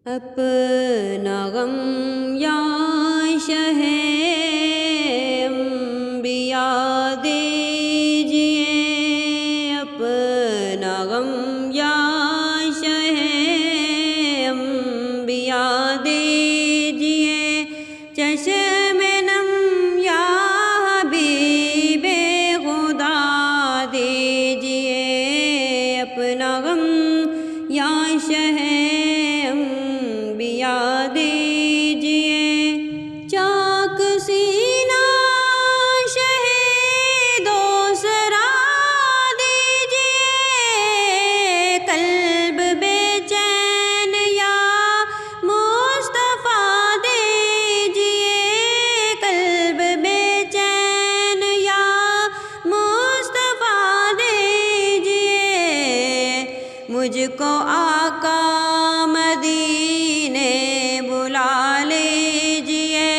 اپنا غم یا شہ انبیاء دیجئے، اپنا غم یا شہ انبیاء دیجئے، چشم نم یا حبیب خدا دیجئے، اپنا غم یا شہ انبیاء دیجئے، چاک سینہ شہیدوں سرا دیجئے، قلب بے چین یا مصطفیٰ دیجئے، قلب بے چین یا مصطفیٰ دیجئے، مجھ کو آقا مدینے بلا لیجئے،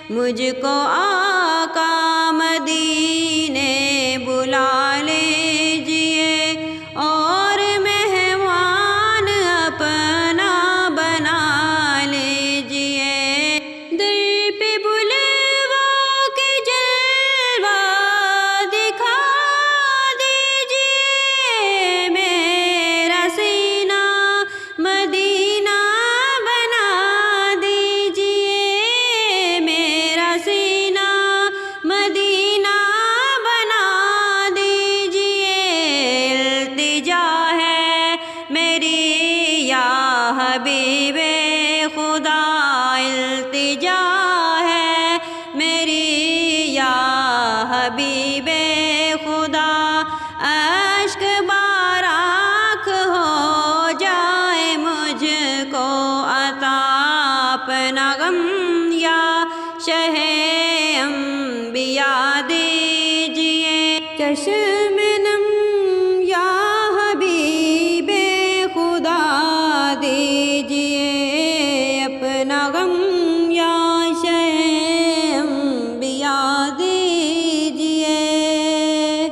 مجھ کو آقا مدینے بلا لیجئے، اور مہمان اپنا بنا لیجئے، در پہ بلوا کے جلوہ دکھا دیجئے، میرا سینہ مدینہ بنا دیجئے، میرا سینہ مدینہ بنا دیجئے، التجا ہے میری یا حبیب خدا، التجا ہے میری یا حبیب خدا، اشک بارآنکھ ہو جائے مجھ کو عطا، اپنا غم یا شہ انبیاء دیجئے، چشم